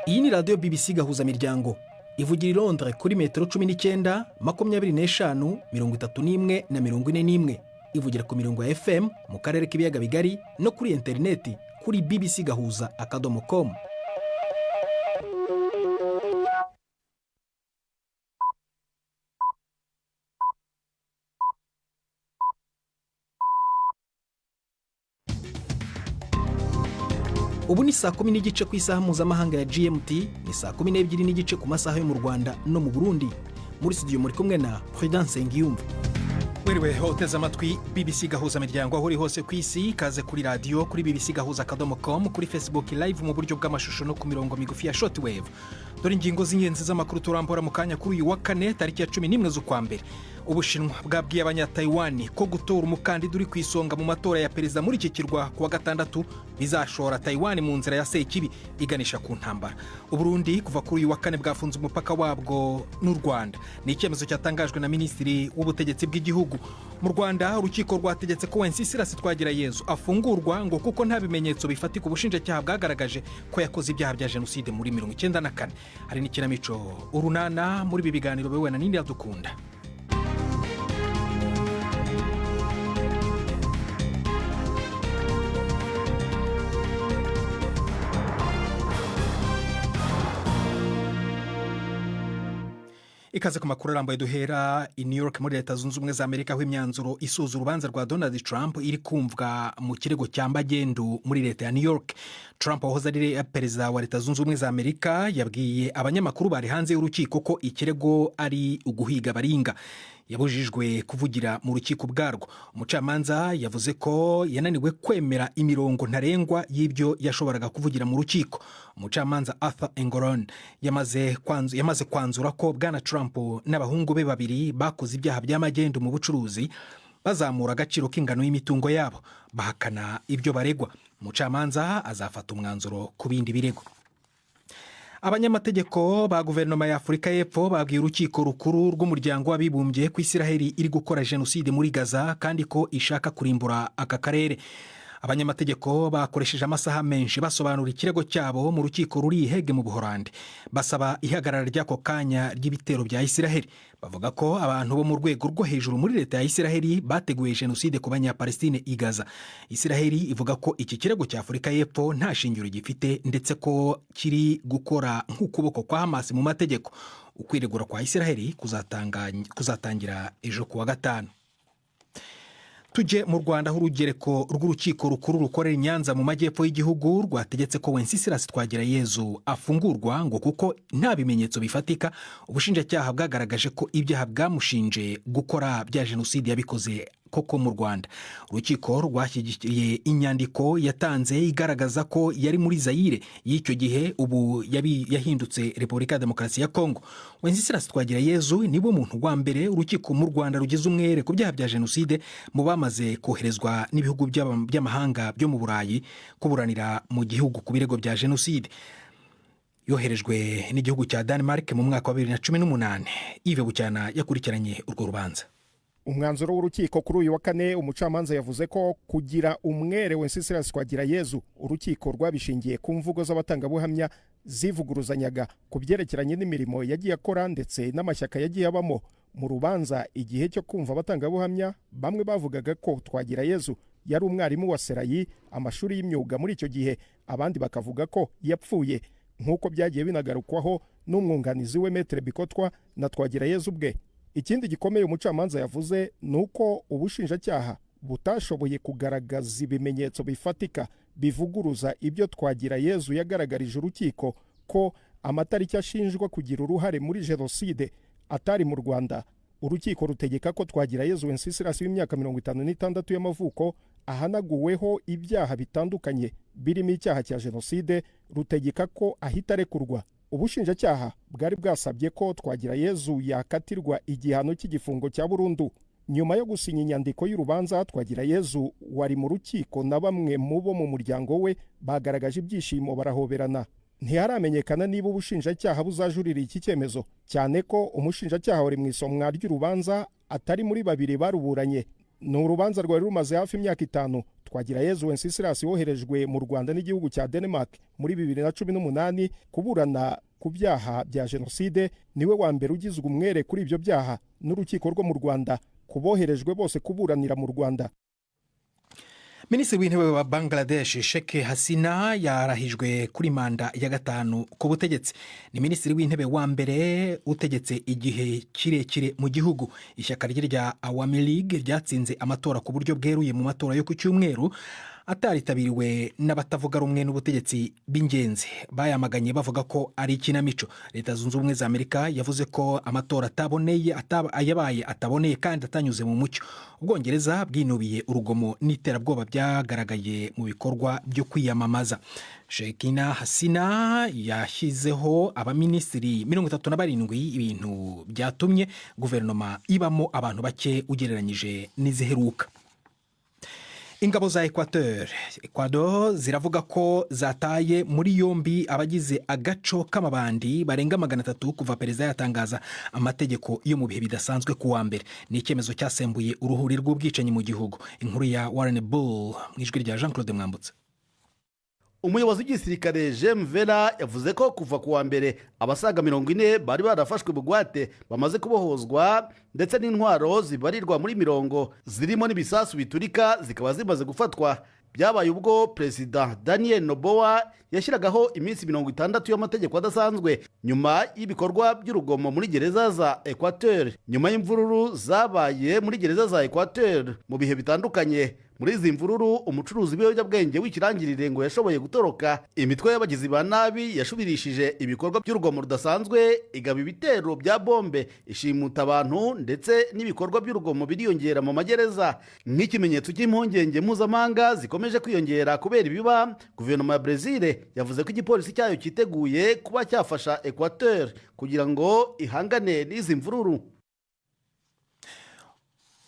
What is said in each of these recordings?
Iyi ni radiyo BBC gahuzamiryango ivugira i Londres kuri metero 19, 25, 31 na 41. Ivugira ku mirongo ya FM mu karere k'ibiyaga bigari no kuri interineti kuri bbcgahuza.com. Ubu ni saa 10 n'igice ku isaha mpuzamahanga ya GMT, ni saa 12 n'igice ku masaha yo mu Rwanda no mu Burundi. Muri studio muri kumwe na Prudence Ngiyumva. Wiriwe hoteza amatwi BBC gahuzamiryango aho uri hose ku isi. Ikaze kuri radio kuri bbcgahuza.com, kuri Facebook live mu buryo bw'amashusho no ku mirongo migufi ya shortwave. Dore ingingo z'ingenzi z'amakuru turambura mu kanya kuri uyu wa kane tariki ya 11 z'ukwa mbere. Ubushinwa bwabwiye abanya-Taiwan ko gutora umukandida uri ku isonga mu matora ya perezida muri iki kirwa kuwa gatandatu bizashora Taiwan mu nzira ya sekibi iganisha ku ntambara. Uburundi kuva kuri uyu wa kane bwafunze umupaka wabwo n'u Rwanda. Ni icyemezo cyatangajwe na Minisitiri w'Ubutegetsi bw'igihugu. Mu Rwanda urukiko rwategetse ko Wenceslas Twagirayezu afungurwa ngo kuko nta bimenyetso bifatika ubushinjacyaha bwagaragaje ko yakoze ibyaha bya jenoside muri 1994. Hari n'ikinamico urunana muri ibi biganiro bewe na nindi yadukunda. Ikaze ku makuru arambuye duhera i New York muri Leta Zunze Ubumwe za Amerika, aho imyanzuro isuza urubanza rwa Donald Trump iri kumvwa mu kirego cya magendu muri Leta ya New York. Trump wahoze ari perezida wa Leta Zunze Ubumwe za Amerika yabwiye abanyamakuru bari hanze y'urukiko ko ikirego ari uguhiga baringa. Yabujijwe kuvugira mu rukiko bwarwo. Umucamanza yavuze ko yananiwe kwemera imirongo ntarengwa y'ibyo yashoboraga kuvugira mu rukiko. Umucamanza Arthur Engoron yamaze kwanzura ko Bwana Trump n'abahungu be babiri bakoze ibyaha by'amagendu mu bucuruzi, bazamura agaciro k'ingano y'imitungo yabo, bahakana ibyo baregwa. Umucamanza azafata umwanzuro ku bindi birego. Abanyamategeko ba guverinoma ya Afrika y'Epfo babwiye urukiko rukuru rw'umuryango w'abibumbye ko Isiraheli iri gukora jenoside muri Gaza kandi ko ishaka kurimbura aka karere. Abanyamategeko bakoresheje amasaha menshi basobanura ikirego cyabo mu rukiko ruri Hege mu Buholandi, basaba ihagarara ry'ako kanya ry'ibitero bya Isiraheli. Bavuga ko abantu bo mu rwego rwo hejuru muri leta ya Isiraheli bateguye jenoside ku banya-Palestine i Gaza. Isiraheli ivuga ko iki kirego cya Afrika y'Epfo nta shingiro gifite ndetse ko kiri gukora nk'ukuboko kwa Hamas mu mategeko. Ukwiregura kwa Isiraheli kuzatangira ejo kuwa gatanu. Tujye mu Rwanda, aho urugereko rw'urukiko rukuru rukorera i Nyanza mu majyepfo y'igihugu rwategetse ko Wenceslas Twagirayezu afungurwa ngo kuko nta bimenyetso bifatika ubushinjacyaha bwagaragaje ko ibyaha bwamushinje gukora bya jenoside yabikoze koko mu Rwanda. Urukiko rwashyigikiye inyandiko yatanze igaragaza ko yari muri Zaire y'icyo gihe, ubu yahindutse Repubulika ya Demokarasi ya Kongo. Wenceslas Twagirayezu niwe muntu wa mbere urukiko mu Rwanda rugize umwere ku byaha bya jenoside mu bamaze koherezwa n'ibihugu by'amahanga byo mu Burayi kuburanira mu gihugu ku birego bya jenoside. Yoherejwe n'igihugu cya Denmark mu mwaka wa 2018. Ive Bucyana yakurikiranye urwo rubanza. Umwanzuro w'urukiko kuri uyu wa kane, umucamanza yavuze ko kugira umwere Wenceslas Twagirayezu urukiko rwabishingiye ku mvugo z'abatangabuhamya zivuguruzanyaga ku byerekeranye n'imirimo yagiye akora ndetse n'amashyaka yagiye abamo. Mu rubanza igihe cyo kumva abatangabuhamya, bamwe bavugaga ko Twagirayezu yari umwarimu wa Serayi, amashuri y'imyuga muri icyo gihe, abandi bakavuga ko yapfuye, nk'uko byagiye binagarukwaho n'umwunganizi we Maître Bikotwa na Twagirayezu ubwe. Ikindi gikomeye umucamanza yavuze ni uko ubushinjacyaha butashoboye kugaragaza ibimenyetso bifatika bivuguruza ibyo Twagirayezu yagaragarije urukiko ko amatariki ashinjwa kugira uruhare muri jenoside atari mu Rwanda. Urukiko rutegeka ko Twagirayezu Wenceslas w'imyaka 56 y'amavuko ahanaguweho ibyaha bitandukanye birimo icyaha cya jenoside, rutegeka ko ahita arekurwa. Ubushinjacyaha bwari bwasabye ko Twagirayezu yakatirwa igihano cy'igifungo cya burundu. Nyuma yo gusinya inyandiko y'urubanza, Twagirayezu wari mu rukiko na bamwe mu bo mu muryango we bagaragaje ibyishimo barahoberana. Ntiharamenyekana niba ubushinjacyaha buzajurira iki cyemezo, cyane ko umushinjacyaha wari mu isomwa ry'urubanza atari muri babiri baruburanye. ni urubanza rwari rumaze hafi imyaka 5. Twagirayezu Wenceslas woherejwe mu Rwanda n'igihugu cya Denmark muri 2018 kuburana ku byaha bya jenoside. Niwe wa mbere ugizwe umwere kuri ibyo byaha n'urukiko rwo mu Rwanda, kuboherejwe bose kuburanira mu Rwanda. Minisitiri w'intebe wa Bangladesh Sheikh Hasina yarahijwe kuri manda ya 5 ku butegetsi. Ni minisitiri w'intebe wa mbere utegetse igihe kirekire mu gihugu. Ishyaka rya Awami League ryatsinze amatora ku buryo bweruye mu matora yo ku cyumweru, ataritabiriwe n'abatavuga rumwe n'ubutegetsi b'ingenzi. Bayamaganye bavuga ko ari ikinamico. Leta Zunze Ubumwe za Amerika yavuze ko amatora yabaye ataboneye kandi atanyuze mu mucyo. Ubwongereza bwinubiye urugomo n'iterabwoba byagaragaye mu bikorwa byo kwiyamamaza. Sheikh Hasina yashyizeho abaminisitiri 37, ibintu byatumye guverinoma ibamo abantu bake ugereranyije n'iziheruka. Ingabo za Ecuador ziravuga ko zataye muri yombi abagize agaco k'amabandi barenga 300 kuva perezida yatangaza amategeko yo mu bihe bidasanzwe ku wa mbere. Ni icyemezo cyasembuye uruhuri rw'ubwicanyi mu gihugu. Inkuru ya Warren Bull mu ijwi rya Jean Claude Mwambutse. Umuyobozi w'igisirikare Jem Vera yavuze ko kuva ku wa mbere abasaga 40 bari barafashwe bugwate bamaze kubohozwa, ndetse n'intwaro zibarirwa muri 100 zirimo n'ibisasu biturika zikaba zimaze gufatwa. Byabaye ubwo Perezida Daniel Noboa yashyiragaho iminsi 60 y'amategeko adasanzwe nyuma y'ibikorwa by'urugomo muri gereza za Equateur, nyuma y'imvururu zabaye muri gereza za Equateur mu bihe bitandukanye. Muri izi mvururu umucuruzi w'ibiyobyabwenge w'ikirangirire ngo yashoboye gutoroka. Imitwe y'abagizi ba nabi yashubirishije ibikorwa by'urugomo rudasanzwe, igaba ibitero bya bombe, ishimuta abantu, ndetse n'ibikorwa by'urugomo biriyongera mu magereza. Nk'ikimenyetso cy'impungenge mpuzamahanga zikomeje kwiyongera kubera ibiba, guverinoma ya Brazil yavuze ko igipolisi cyayo cyiteguye kuba cyafasha Equateur kugira ngo ihangane n'izi mvururu.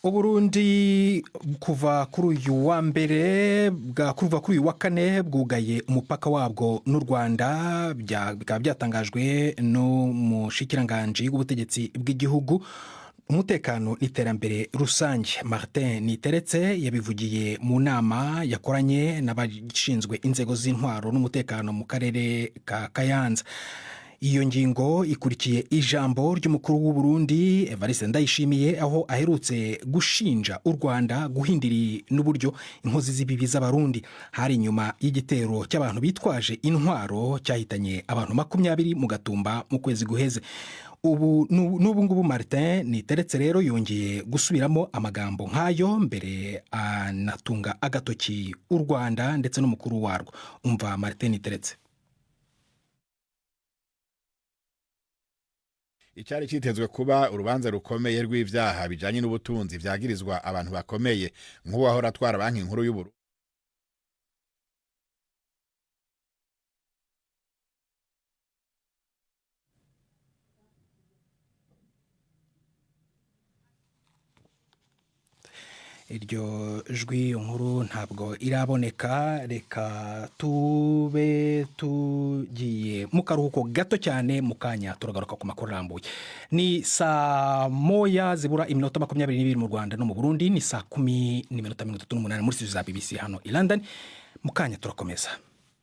Uburundi kuva kuri uyu wa mbere kuva kuri uyu wa kane bwugaye umupaka wabwo n'u Rwanda. Bikaba byatangajwe n'umushikiranganji w'ubutegetsi bw'igihugu, umutekano n'iterambere rusange Martin Niteretse yabivugiye mu nama yakoranye n'abashinzwe inzego z'intwaro n'umutekano mu karere ka Kayanza. Iyo ngingo ikurikiye ijambo ry'umukuru w'Uburundi Evariste Ndayishimiye, aho aherutse gushinja u Rwanda guhindiri n'uburyo inkozi z'ibibi z'abarundi. Hari nyuma y'igitero cy'abantu bitwaje intwaro cyahitanye abantu 20 mu Gatumba mu kwezi guheze. N'ubu ngubu Martin Niteretse rero yongeye gusubiramo amagambo nk'ayo mbere, anatunga agatoki u Rwanda ndetse n'umukuru warwo. Umva Martin Niteretse. Icyari kitezwe kuba urubanza rukomeye rw'ivyaha bijanye n'ubutunzi vyagirizwa abantu bakomeye nk'uwahora atwara banki nkuru y'Uburundi. Iryo jwi nkuru ntabwo iraboneka. Reka tube tugiye mu karuhuko gato cyane, mu kanya turagaruka ku makuru arambuye. Ni saa 1 zibura iminota 22 mu Rwanda no mu Burundi, ni saa 10 n'iminota 38 muri studio za BBC hano i London. Mu kanya turakomeza.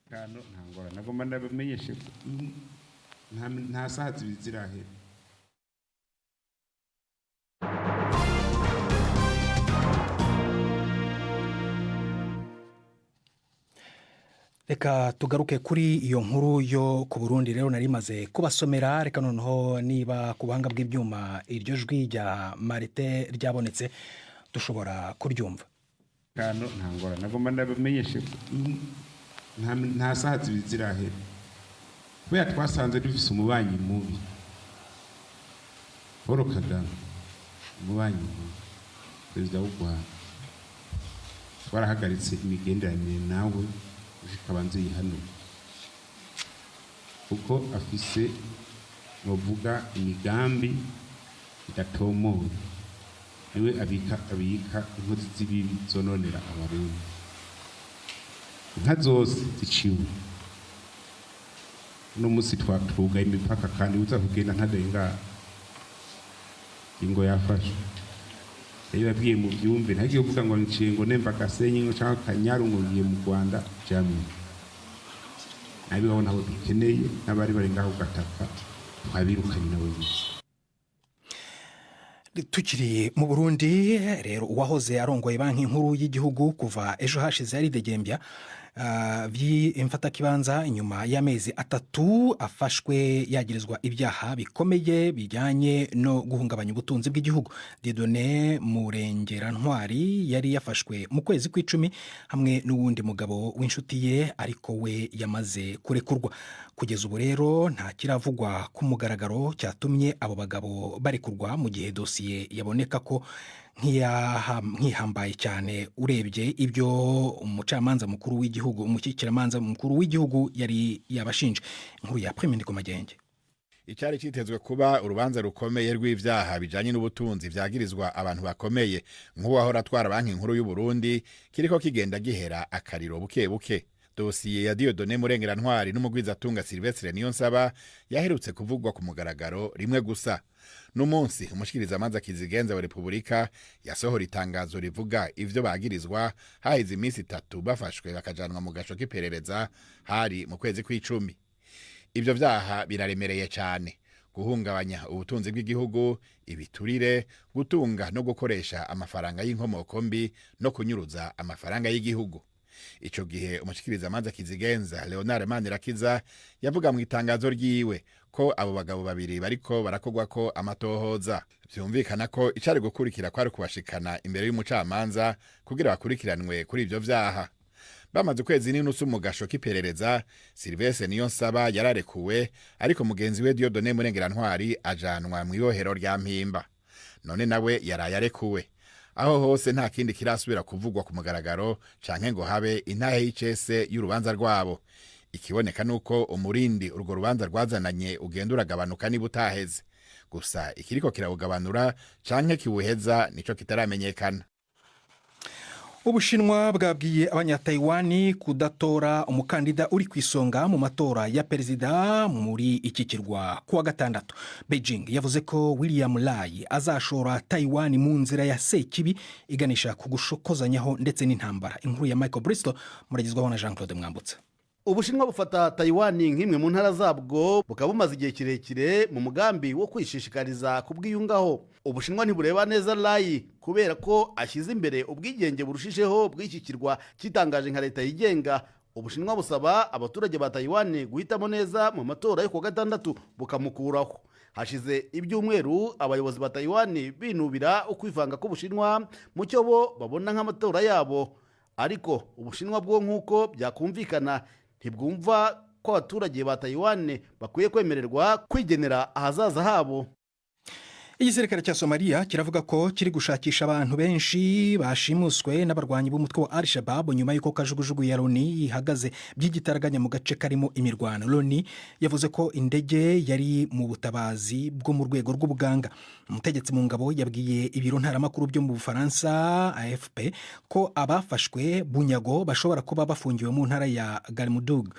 Ntangora nagomba ndabamenyeshe nta saha zibizirahe. Reka tugaruke kuri iyo nkuru yo ku Burundi rero nari maze kubasomera. Reka noneho niba ku buhanga bw'ibyuma iryo jwi rya Marite ryabonetse dushobora kuryumva. Ntangora nagomba ndabamenyeshe nta saha zibizirahe. Kubera twasanze dufise umubanyi mubi, Paul Kagame, umubanyi mubi, perezida w'u Rwanda, twarahagaritse imigenderanire nawe zikabanze yihano kuko afise novuga imigambi idatomoye. Niwe abika inkozi z'ibibi zononera abarundi. Inka zose ziciwe no musi twatuga imipaka, kandi uza kugenda ntadenga ingo yafashe rero babwiye mu byumve ntagiye kuvuga ngo nshingo nemba Gasenyi ngo cyangwa Kanyaru ngo ngiye mu Rwanda jamwe nabibaho naho dukeneye n'abari bari ngaho gataka twabirukanye nabo biki. Tukiri mu Burundi rero uwahoze arongoye banki nkuru y'igihugu kuva ejo hashize ari degembya by'imfatakibanza inyuma y'amezi 3 afashwe yagirizwa ibyaha bikomeye bijyanye no guhungabanya ubutunzi bw'igihugu. Dieudonné Murengerantwari yari yafashwe mu kwezi kw'icumi hamwe n'uwundi mugabo w'inshuti ye ariko we yamaze kurekurwa. Kugeza ubu rero nta kiravugwa ku mugaragaro cyatumye abo bagabo barekurwa mu gihe dosiye yaboneka ko nkihambaye cyane urebye ibyo umucamanza mukuru w'igihugu umushyikiramanza mukuru w'igihugu yari yabashinje. Inkuru ya Premier Komagenge. Icyari kitezwe kuba urubanza rukomeye rw'ivyaha bijanye n'ubutunzi vyagirizwa abantu bakomeye nk'uwahora atwara banki nkuru y'u Burundi kiriko kigenda gihera akariro buke buke. Dosiye ya Dieudonné Murengerantwari n'umugwizatunga Sylvestre Niyonsaba yaherutse kuvugwa ku mugaragaro rimwe gusa. N'umunsi umushikirizamanza Kizigenza wa Repubulika yasohora itangazo rivuga ivyo bagirizwa hahize iminsi 3 bafashwe bakajanwa mu gasho k'iperereza hari mu kwezi kw'icumi. Ivyo vyaha biraremereye cyane: guhungabanya ubutunzi bw'igihugu, ibiturire, gutunga no gukoresha amafaranga y'inkomoko mbi no kunyuruza amafaranga y'igihugu. Ico gihe umushikirizamanza Kizigenza Leonard Manirakiza yavuga mu itangazo ryiwe ko abo bagabo babiri bariko barakogwa ko amatohoza. Vyumvikana ko icari gukurikira kwari kubashikana imbere y'umucamanza kugira bakurikiranwe kuri ivyo vyaha. Bamaze ukwezi n'inusu mu gasho k'iperereza, Sylvestre Niyonsaba yararekuwe ariko mugenzi we Dieudonné Murengerantwari ajanwa mu ibohero rya Mpimba. None nawe yarayarekuwe. Aho hose nta kindi kirasubira kuvugwa ku mugaragaro canke ngo habe intahe y'icese y'urubanza rwabo. Ikiboneka nuko umurindi urwo rubanza rwazananye ugenda uragabanuka niba utaheze. Gusa ikiriko kirawugabanura canke kiwuheza nico kitaramenyekana. Ubushinwa bwabwiye abanyataiwani kudatora umukandida uri ku isonga mu matora ya perezida muri iki kirwa kuwa gatandatu. Beijing yavuze ko William Lai azashora Taiwan mu nzira ya sekibi iganisha ku gushokozanyaho ndetse n'intambara. Inkuru ya Michael Bristol muragizwaho na Jean-Claude Mwambutsa. Ubushinwa bufata Taiwan nk'imwe mu ntara zabwo bukaba bumaze igihe kirekire mu mugambi wo kwishishikariza kubwiyungaho. Ubushinwa ntibureba neza Lai kubera ko ashyize imbere ubwigenge burushijeho bw'iki kirwa kitangaje nka leta yigenga. Ubushinwa busaba abaturage ba Taiwan guhitamo neza mu matora yo kuwa gatandatu bukamukuraho. Hashize ibyumweru abayobozi ba Taiwan binubira ukwivanga k'Ubushinwa mu cyo bo babona nk'amatora yabo, ariko Ubushinwa bwo nk'uko byakumvikana ntibwumva ko abaturage ba Taiwan bakwiye kwemererwa kwigenera ahazaza habo. Igisirikare cya Somalia kiravuga ko kiri gushakisha abantu benshi bashimuswe n'abarwanyi b'umutwe wa Al-Shabaab nyuma y'uko kajugujugu ya Loni ihagaze by'igitaraganya mu gace karimo imirwano. Loni yavuze ko indege yari mu butabazi bwo mu rwego rw'ubuganga. Umutegetsi mu ngabo yabwiye ibiro ntaramakuru byo mu Bufaransa AFP ko abafashwe bunyago bashobora kuba bafungiwe mu ntara ya Galmudug.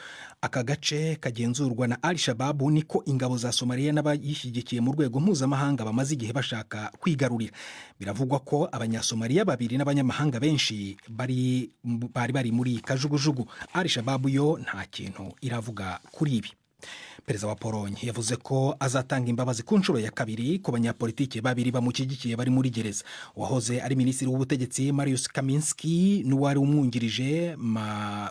Aka gace kagenzurwa na Al-Shabaab niko ingabo za Somalia n'abayishyigikiye mu rwego mpuzamahanga bamaze igihe bashaka kwigarurira. Biravugwa ko abanyasomaliya babiri n'abanyamahanga benshi bari muri kajugujugu. Al-Shabaab yo nta kintu iravuga kuri ibi. Perezida wa Pologne yavuze ko azatanga imbabazi ku nshuro ya kabiri ku banyapolitike babiri bamushyigikiye bari muri gereza. Wahoze ari minisitiri w'ubutegetsi Mariusz Kaminski n'uwari umwungirije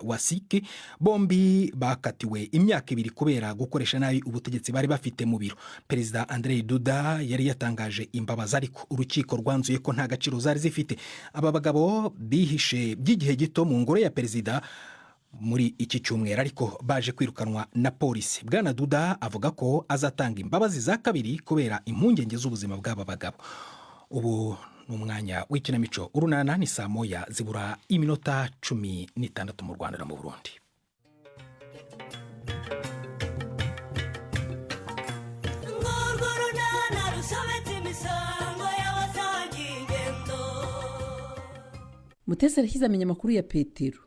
Wasiki bombi bakatiwe imyaka 2 kubera gukoresha nabi ubutegetsi bari bafite mu biro. Perezida Andrzej Duda yari yatangaje imbabazi ariko urukiko rwanzuye ko nta gaciro zari zifite. Aba bagabo bihishe by'igihe gito mu ngoro ya perezida muri iki cyumweru ariko baje kwirukanwa na polisi. Bwana Duda avuga ko azatanga imbabazi za kabiri kubera impungenge z'ubuzima bw'aba bagabo. Ubu n'umwanya w'ikinamico urunana ni saa moya zibura iminota 16 mu Rwanda no mu Burundi. Mutesi arashyize amenya amakuru ya Petero.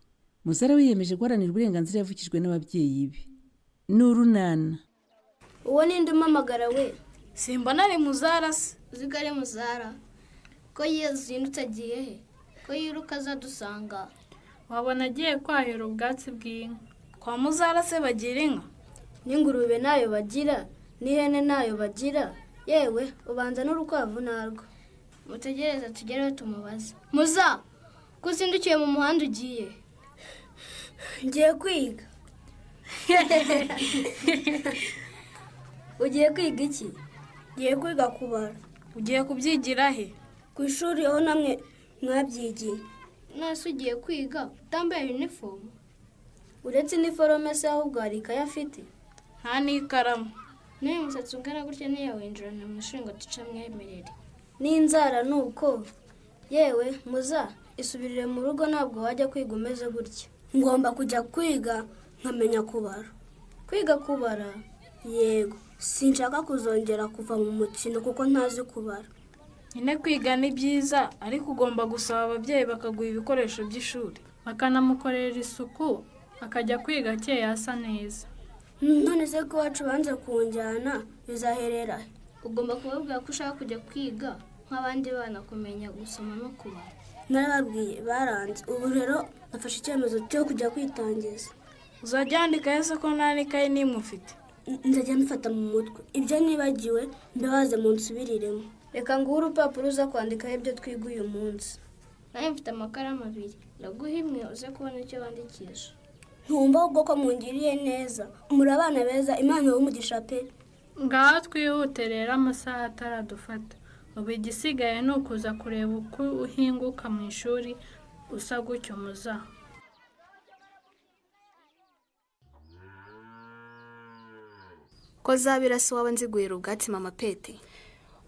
Muzara wiyemeje guharanira uburenganzira yavukijwe n'ababyeyi be. N'urunana. Uwo ni ndumamagara we. Simba nari Muzara se. Uzigare Muzara. ko yazindutse agiye he? Ko yiruka azadusanga? Wabona agiye kwahira ubwatsi bw'inka. Kwa Muzara se bagira inka? N'ingurube nayo bagira, n'ihene nayo bagira, yewe ubanza n'urukwavu narwo. Mutegereza tugereho tumubaze. Muza, ko uzindukiye mu muhanda ugiye? Ngiye kwiga. Ugiye kwiga iki? Ngiye kwiga kubara. Ugiye kubyigira he? Ku ishuri aho namwe mwabyigiye. Nase ugiye kwiga utambaye uniform? Uretse uniforme se ahubwo hari ikaye afite? Nta n'ikaramu. N'uyu musatsi ungana gutya ntiyawinjirana mu ishuri ngo duce mwemerere. N'inzara nuko. Yewe Muza, isubirire mu rugo, ntabwo wajya kwiga umeze gutya. Ngomba kujya kwiga nkamenya kubara. Kwiga kubara? Yego, sinshaka kuzongera kuva mu mukino kuko ntazi kubara. Nyine kwiga ni byiza, ariko ugomba gusaba ababyeyi bakaguha ibikoresho by'ishuri, bakanamukorera isuku, akajya kwiga akeye asa neza. None se ko wacu banze kunjyana bizaherera he? Ugomba kubabwira ko ushaka kujya kwiga nk'abandi bana, kumenya gusoma no kubara. Narababwiye baranze, ubu rero nafashe icyemezo cyo kujya kwitangiza. Uzajya wandika yese ko nta n'ikayi n'imwe ufite? Nzajya mbifata mu mutwe, ibyo nibagiwe mbibaze mu nsubiriremo. Reka nguhe urupapuro uza kwandikaho ibyo twiga uyu munsi. Nawe mfite amakaramu 2, ndaguha imwe uze kubona icyo wandikisha. Ntumva ahubwo ko mungiriye neza, muri abana beza, Imana y'umugisha pe. Ngaho twihute rero, amasaha ataradufata. Ubu igisigaye ni ukuza kureba uko uhinguka mu ishuri usa gutyo Muza. Ko zabira se waba nziguhera ubwatsi mama Pete?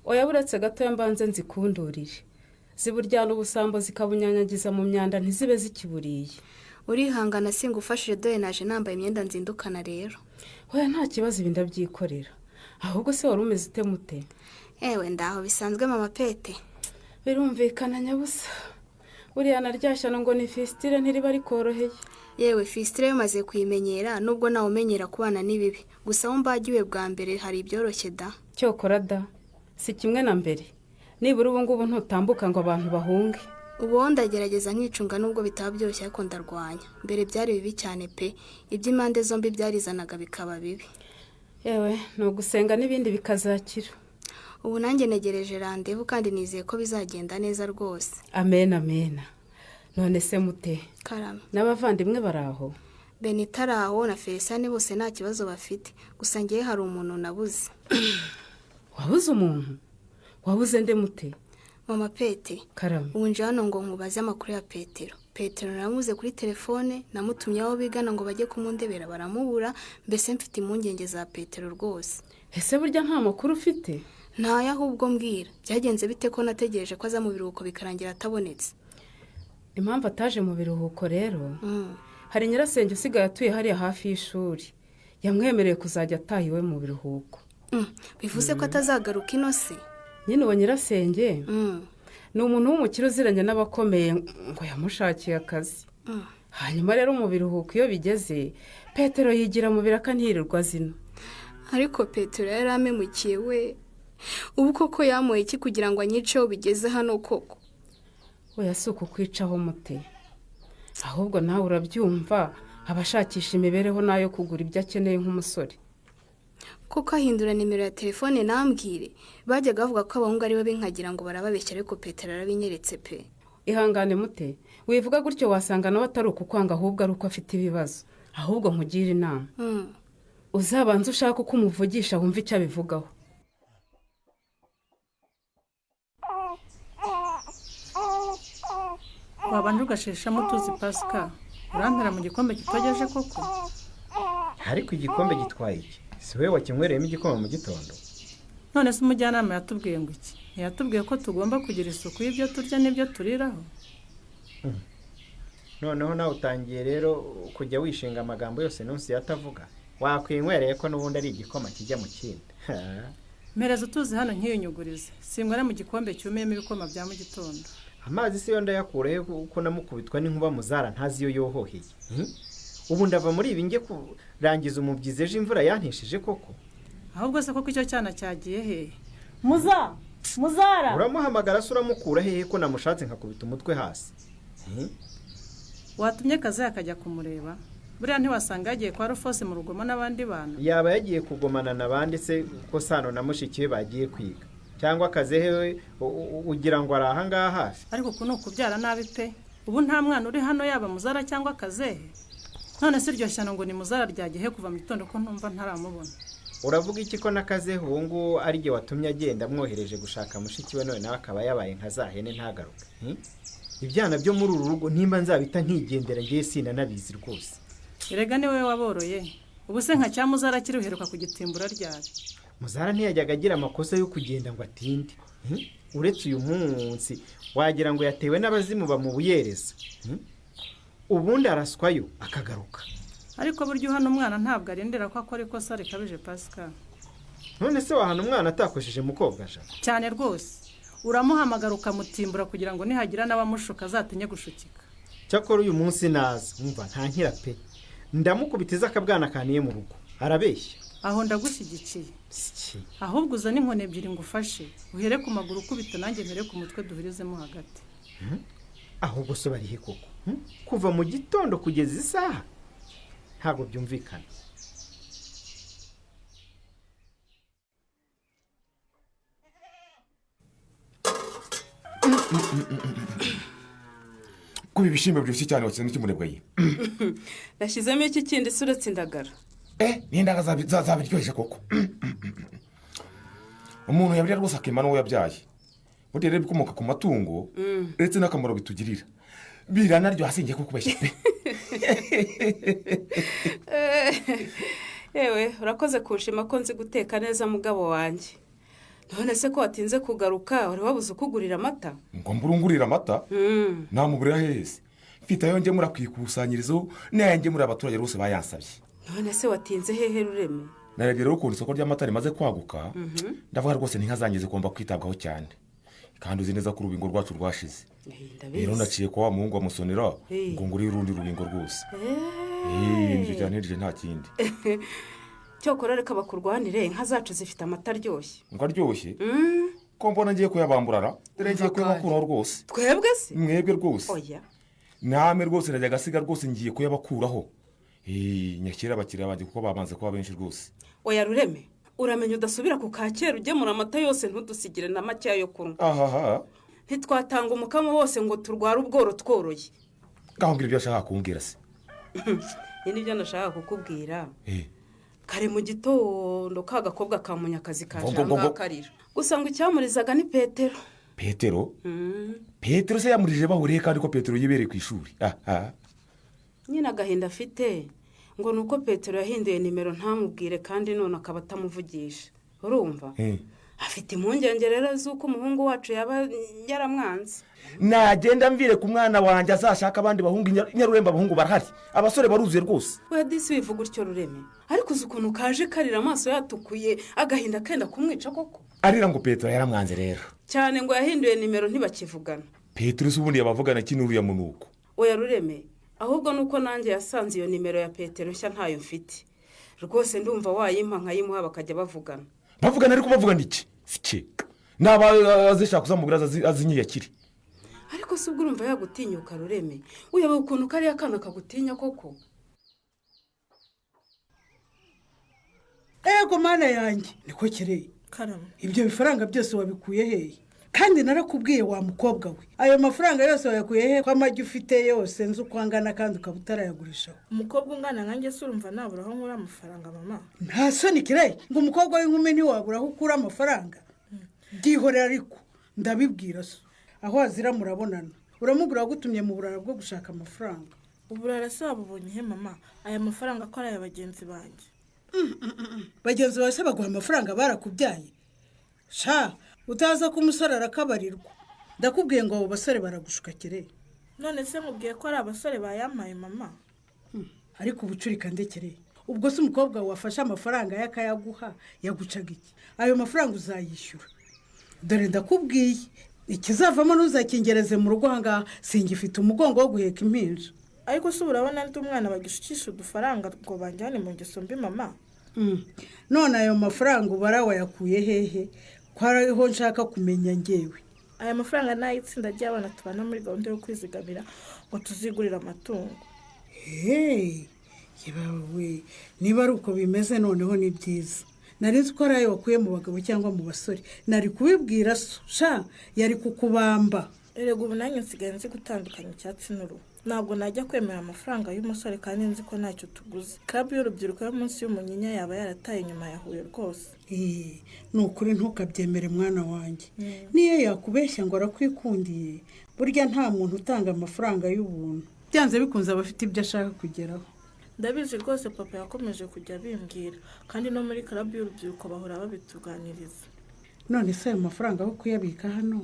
Oya buretse gato mbanze nzikundurire. Ziburyana ubusambo zikabunyanyagiza mu myanda ntizibe zikiburiye. Urihangana singufashije doye naje nambaye imyenda nzindukana rero. Oya nta kibazo ibinda byikorera. Ahubwo se wari umeze ute mute? Ewe ndaho bisanzwe mama Pete. Birumvikana nyabusa. Uriya naryashya ngo ni fistire ntiriba ari koroheye. Yewe fistire yamaze kuyimenyera, nubwo nawe umenyera kubana nibibi. Gusa aho mbagiwe bwa mbere hari ibyoroshye da. Cyokora da. Si kimwe na mbere. Nibura ubu ngubu ntutambuka ngo abantu bahunge. Ubu ndagerageza nkicunga nubwo bitaba byoroshye ariko ndarwanya. Mbere byari bibi cyane pe. Iby'impande zombi byarizanaga bikaba bibi. Yewe no gusenga n'ibindi bikazakira. Ubu nanjye negereje randevu kandi nizeye ko bizagenda neza rwose. Amen amen. None se mute? Karame. N'abavandimwe baraho? Benitaraho na Felisani bose nta kibazo bafite. Gusa ngiye hari umuntu nabuze. Wabuze umuntu? Wabuze nde mute? Mama Pete. Karame. Ubu nje hano ngo nkubaze amakuru ya Petero. Petero namuze kuri telefone, namutumye aho bigana ngo bajye kumundebera baramubura, mbese mfite impungenge za Petero rwose. Ese burya nta makuru ufite? Ntaya ahubwo mbwira. Byagenze bite ko nategereje ko aza mu biruhuko bikarangira atabonetse? Impamvu ataje mu biruhuko rero, hari nyirasenge usigaye atuye hariya hafi y'ishuri. Yamwemereye kuzajya atahiwe mu biruhuko. Bivuze ko atazagaruka ino se? Nyine uwo nyirasenge ni umuntu w'umukire uziranye n'abakomeye ngo yamushakiye akazi. Hanyuma rero mu biruhuko iyo bigeze, Petero yigira mu biraka ntirirwa zino. Ariko Petero yari amemukiye we. Ubu koko yamoye iki kugira ngo anyiceho bigeze hano koko? Oya si ukukwicaho mute. Ahubwo nawe urabyumva, abashakisha imibereho nayo kugura ibyo akeneye nk'umusore. Koko ahindura nimero ya telefone nambwire. Bajyaga bavuga ko abahungu ari babe nkagira ngo barababeshya ariko Petero arabinyeretse pe. Ihangane mute. Wivuga gutyo wasanga nawe atari ukukwanga ahubwo ari uko afite ibibazo. Ahubwo nkugira inama. Uzabanza ushaka uko umuvugisha wumva icyo abivugaho. Wabanje ugashishamo tuzi Pascal. Urampera mu gikombe kitogeje koko? Ariko igikombe gitwaye iki? Si we wakinywereyemo igikoma mu gitondo? None se umujyanama yatubwiye ngo iki? Yatubwiye ko tugomba kugira isuku y'ibyo turya n'ibyo turiraho. Noneho nawe utangiye rero kujya wishinga amagambo yose nunsi yatavuga. Wakwinywereye ko n'ubundi ari igikoma kijya mu kindi. Mpereza utuzi hano nkiyunyugurize. Sinywera mu gikombe cyumiyemo ibikoma bya mu gitondo. Amazi se yo ndayakureho kuko namukubitwa n'inkuba Muzara ntazi yo yohoheye. Ubu ndava muri ibi nge kurangiza umubyize ejo imvura yantishije koko. Ahubwo se koko icyo cyana cyagiye he? Muza! Muzara uramuhamagara se uramukura hehe ko namushatse nkakubita umutwe hasi? Watumye Kaze akajya kumureba? Buriya ntiwasanga yagiye kwa Rufose mu rugomo n'abandi bantu? Yaba yagiye kugomana n'abandi se ko Sano na mushiki we bagiye kwiga? Cyangwa Kaze hewe ugira ngo ari aha ngaha hafi? Ariko kuno kubyara nabi pe. Ubu nta mwana uri hano yaba Muzara cyangwa Kaze. None se iryo shyano ngo ni Muzara ryagiye kuva mu gitondo ko ntumva ntaramubona. Uravuga iki ko nakaze uwo ngo ari je watumye agenda amwohereje gushaka mushiki we none nawe akaba yabaye nka zahene ntagaruka? Ibyana byo muri uru rugo nimba nzabita nkigendera ngiye sina nabizi rwose. Erega ni wewe waboroye. Ubu se nka cya Muzara kiruheruka kugitimbura ryari? Muzara ntiyajyaga agira amakosa yo kugenda ngo atinde. Uretse uyu munsi wagira ngo yatewe n'abazimu bamubuyereza. Ubundi araswayo akagaruka. Ariko buryo hano umwana ntabwo arindira ko akora ikosa rikabije Pascal. None se wahana umwana atakosheje mukobwa sha? Cyane rwose. Uramuhamagara ukamutimbura kugira ngo nihagira n'abamushuka azatinye gushukika. Cyakora uyu munsi naza umva nta nkira pe. Ndamukubitiza akabwana kaniye mu rugo. Arabeshya. Aho ndagushyigikiye. Ahubwo uza n'inkone ebyiri ngufashe. Uhere ku maguru ukubita nanjye mbere ku mutwe duhurizemo hagati. Ahubwo so barihe koko? Kuva mu gitondo kugeza isaha. Ntabwo byumvikana. Kuba ibishimbo byose cyane watsinze n'ikimuribwaye. Nashyizemo iki kindi suretse indagara. N'indaga zabiryoshye koko. Umuntu yabirya rwose akimana uwo yabyaye. Burya rero bikomoka ku matungo ndetse n'akamaro bitugirira. Biranaryo hasingiye ko kubeshya pe. Ewe urakoze kunshima ko nzi guteka neza mugabo wanjye. None se ko watinze kugaruka wari wabuze ukugurira amata? Ngo mburungurira amata? Namuburira hese. Mfite ayo nge muri kwikusanyirizo nanjye muri abaturage bose bayansabye. None se watinze hehe Rureme? Narebye rero ko isoko ry'amata rimaze kwaguka. Ndavuga rwose ntinkazangize kumva kwitabwaho cyane. Kandi uzi neza ko urubingo rwacu rwashize. Rero naciye kwa muhungu wa Musonera ngo nguri urundi rubingo rwose. Nibyo cyane rije nta kindi. Cyokora reka bakurwanire inka zacu zifite amata aryoshye. Ngo aryoshye? Ko mbona ngiye kuyabamburara. Dore ngiye kuyabakuraho rwose. Twebwe se? Mwebwe rwose. Oya. Name rwose najya gasiga rwose ngiye kuyabakuraho. Nyakira abakiriya baje kuko babanze kuba benshi rwose. Oya Rureme, uramenya udasubira ku Kacyeru ugemura amata yose ntudusigire na make yo kunywa. Ahaha. Ntitwatanga umukamo wose ngo turware ubworo tworoye. Gahungira ibyo ashaka kumbwira se. Nibyo nashaka kukubwira. Kare mu gitondo kagakobwa ka Munyakazi kajanga karira. Gusa ngo icyamurizaga ni Petero. Petero? Petero se yamurije bahuriye kandi ko Petero yibereye ku ishuri. Nyina gahinda afite ngo nuko Petero yahinduye nimero ntamubwire kandi none akaba atamuvugisha. Urumva? Afite impungenge rero z'uko umuhungu wacu yaba yaramwanze. Nagenda mvire ku mwana wanjye azashaka abandi bahungu Nyaruremba abahungu barahari. Abasore baruzuye rwose. We disi bivuga utyo Rureme. Ariko ukuntu kaje karira amaso yatukuye agahinda kenda kumwica koko. Arira ngo Petero yaramwanze rero. Cyane ngo yahinduye nimero ntibakivugana. Petero subundi yabavugana kinuru ya munuko. Oya Rureme, ahubwo nuko nanjye yasanze iyo nimero ya Petero nshya ntayo mfite. Rwose ndumva wayimpa nkayimuha bakajya bavugana. Bavugana ariko bavugana iki? Sike. Naba azishaka kuzamugura azinyiyakiri. Ariko se ubwo urumva yagutinyuka Rureme. Uyabe ukuntu kari akana kagutinya koko. Ego mana yanjye niko kireye. Karama. Ibyo bifaranga byose wabikuye hehe? Kandi narakubwiye wa mukobwa we. Ayo mafaranga yose wayakuye hehe kwa amagi ufite yose nzi ukwangana kandi ukabutarayagurisha. Umukobwa ungana nkanjye se urumva nabura aho nkura amafaranga mama. Nta soni kireye ngo umukobwa w'inkumi ntiwabura aho ukura amafaranga. Byihorera ariko ndabibwira so. Aho azira murabonana. Uramugura gutumye mu burara bwo gushaka amafaranga. Uburara se wabubonye he mama? Aya mafaranga ko ari abagenzi banjye. Bagenzi bose baguha amafaranga barakubyaye. Sha utaza kumusarara akabarirwa. Ndakubwiye ngo abo basore baragushuka kireye. None se mubwiye ko ari abasore bayamaye mama. Ariko ubucurika ndekereye. Ubwo se umukobwa wafashe amafaranga yakayaguha yagucaga iki? Ayo mafaranga uzayishyura. Dore ndakubwiye ikizavamo nuzakingereze mu rugo hanga singifite umugongo wo guheka impinja. Ariko se urabona ndi umwana bagishukisha udufaranga ngo banjyane mu ngeso mbi mama. None ayo mafaranga ubara wayakuye hehe ko hariho nshaka kumenya ngewe. aya mafaranga ni ay'itsinda ry'abana tubana muri gahunda yo kwizigamira ngo tuzigurire amatungo. yewe niba ari uko bimeze noneho ni byiza. nari nzi ko ari ayo wakuye mu bagabo cyangwa mu basore, nari kubibwira so sha yari kukubamba. erega ubu nanjye nsigaye nzi gutandukanya icyatsi n'uruhu. ntabwo najya kwemera amafaranga y'umusore kandi nzi ko ntacyo tuguze. Club y'urubyiruko yo munsi y'umunyinya yaba yarataye inyuma ya Huye rwose. Ni ukuri ntukabyemere mwana wanjye. niyo yakubeshya ngo arakwikundiye, burya nta muntu utanga amafaranga y'ubuntu. byanze bikunze aba afite ibyo ashaka kugeraho. ndabizi rwose papa yakomeje kujya abimbwira, kandi no muri club y'urubyiruko bahora babituganiriza. none se ayo mafaranga aho kuyabika hano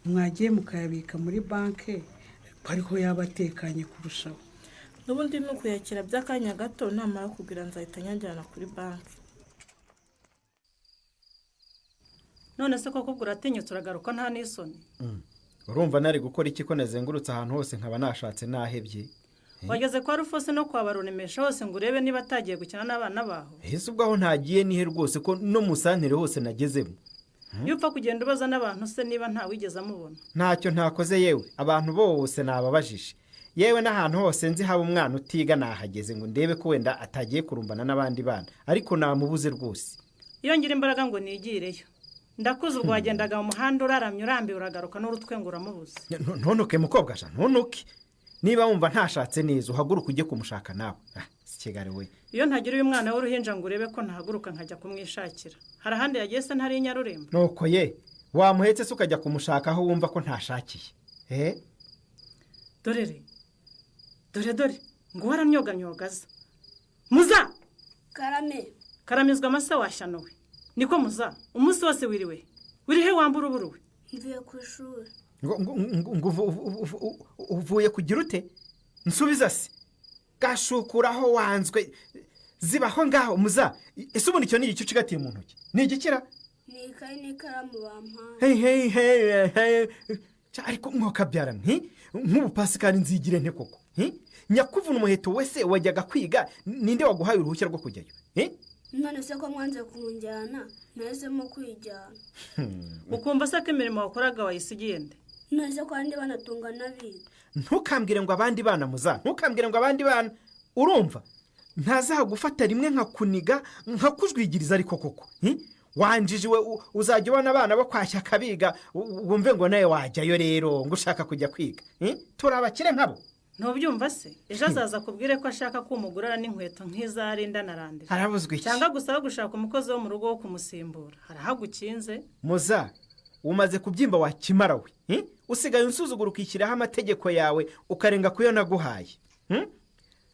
mwagiye mukayabika muri banki, ariho yaba atekanye kurushaho. n'ubundi ni ukuyakira by'akanya gato, namara kugira nzahita nyajyana kuri banki. none se koko uratinyutse uragaruka nta n'isoni? urumva nari gukora iki ko nazengurutse ahantu hose nkaba nashatse nahebye? wageze kwa Rufose no kwa Baruremesha hose ngo urebe niba atagiye gukina n'abana baho? ese ubwo aho ntagiye nihe rwose ko no mu santere hose nagezemo. iyo upfa kugenda ubaza n'abantu se niba ntawigeze amubona? ntacyo ntakoze yewe, abantu bose nababajije, yewe n'ahantu hose nzi haba umwana utiga nahageze ngo ndebe ko wenda atagiye kurumbana n'abandi bana, ariko namubuze rwose. iyo ngira imbaraga ngo nigireyo ndakuze ubwo wagendaga mu muhanda uraramye urambiwe uragaruka n'urutwe ngo uramubuze. ntunuke mukobwa sha, ntunuke. niba wumva ntashatse neza uhaguruka ujye kumushaka nawe. sikigare we. iyo ntagira uyu mwana w'uruhinja ngo urebe ko ntahaguruka nkajya kumwishakira, hari ahandi yagiye se ntari Nyarurembo? nuko ye wamuhetse se ukajya kumushaka aho wumva ko ntashakiye. dore ngo waramyoganyogaza. muza karamizwa amase washyanowe niko muza, umunsi wose wiriwe wirihe wambura uburuwe? mvuye ku ishuri. ngo uvuye kugira ute? nsubiza se gashukuraho wanzwe zibaho ngaho muza. ese ubundi icyo ni igice ucigatiye mu ntoki ni igikira? ni ikayi n'ikaramu bampaye. ariko mwokabyara nk'ubu Pasikari nzigire nte koko? nyakuvuna umuheto wese wajyaga kwiga, ninde waguhaye uruhushya rwo kujyayo? none se ko mwanze kunjyana nahisemo kwijyana. ukumva se ko imirimo wakoraga wayisigiye nde? none se ko abandi banatunga n'abiga. ntukambwire ngo abandi bana muza, ntukambwire ngo abandi bana. urumva ntazagufata rimwe nkakuniga nkakujwigiriza, ariko koko wanjijiwe uzajya ubona abana bo kwashya akabiga wumve ngo nawe wajyayo rero ngo ushaka kujya kwiga. turi abakire nkabo. ntubyumva se ejo azaza akubwire ko ashaka kumugurira n'inkweto nk'izarinda na randira, harabuzwe iki? cyangwa gusaba gushaka umukozi wo mu rugo wo kumusimbura, harahagukinze. muza umaze kubyimba wakimara we, usigaye unsuzugura ukishyiraho amategeko yawe ukarenga kuyo naguhaye.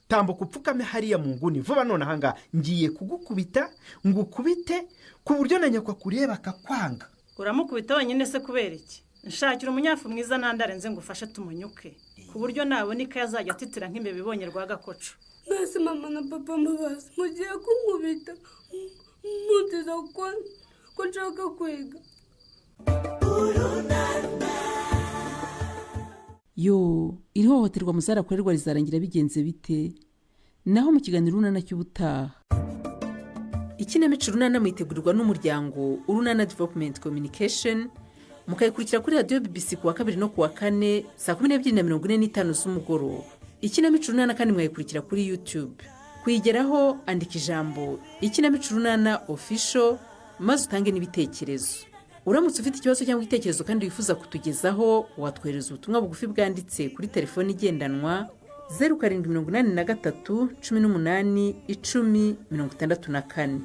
tambuka upfukame hariya mu nguni vuba none ahangaha ngiye kugukubita ngukubite ku buryo na nyakwa kureba akakwanga. uramukubita wenyine se kubera iki? nshakira umunyafu mwiza ntandarenze ngo ufashe tumunyuke ku buryo nabona ikaye azajya atitira nk'imbeba ibonye rwagakoco. mbese mama na papa mubaze mugiye kunkubita mutiza ko nshaka kwiga. iri hohoterwa muzarakorerwa rizarangira bigenze bite? naho mu kiganiro urunana cy'ubutaha. ikinamico urunana mwitegurirwa n'umuryango urunana development communication, mukayikurikira kuri radiyo BBC kuwa 2 no kuwa 4 saa 12:45 z'umugoroba. ikinamico urunana kandi mwayikurikira kuri YouTube. kuyigeraho andika ijambo ikinamico urunana official maze utange n'ibitekerezo. uramutse ufite ikibazo cyangwa igitekerezo kandi wifuza kutugezaho, watwohereza ubutumwa bugufi bwanditse kuri telefoni igendanwa 0783181064.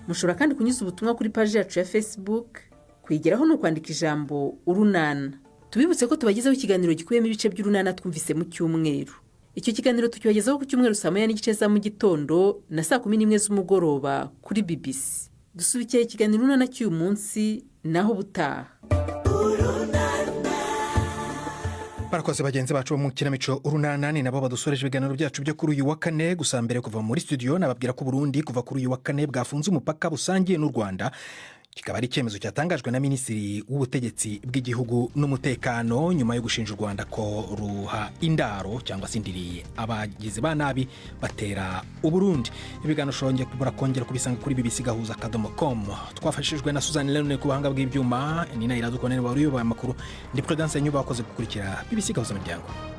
mushobora kandi kunyuza ubutumwa kuri paji yacu ya Facebook. kwigeraho no kwandika ijambo urunana. tubibutse ko tubagezaho ikiganiro gikubiyemo ibice by'urunana twumvise mu cyumweru. icyo kiganiro tukibagezaho ku cyumweru saa 9:30 za mu gitondo na saa 11 z'umugoroba kuri BBC. dusubikiye ikiganiro urunana cy'uyu munsi naho butaha. barakoze bagenzi bacu bo mu kinamico urunana, ni nabo badusoreje ibiganiro byacu byo kuri uyu wa kane. gusa mbere kuva muri studio nababwira ko Burundi kuva kuri uyu wa kane bwafunze umupaka busangiye n'u Rwanda. kikaba ari icyemezo cyatangajwe na minisitiri w'ubutegetsi bw'igihugu n'umutekano nyuma yo gushinja u Rwanda ko ruha indaro cyangwa se indiriye abagizi ba nabi batera Uburundi. Ibiganiro kongera kubisanga kuri bbc.gahuza.com. Twafashijwe na Suzanne Lenone ku buhanga bw'ibyuma, ni na iradukonene bari uyoboye amakuru, ndi Prudence Nyuba wakoze gukurikira BBC gahuzamiryango.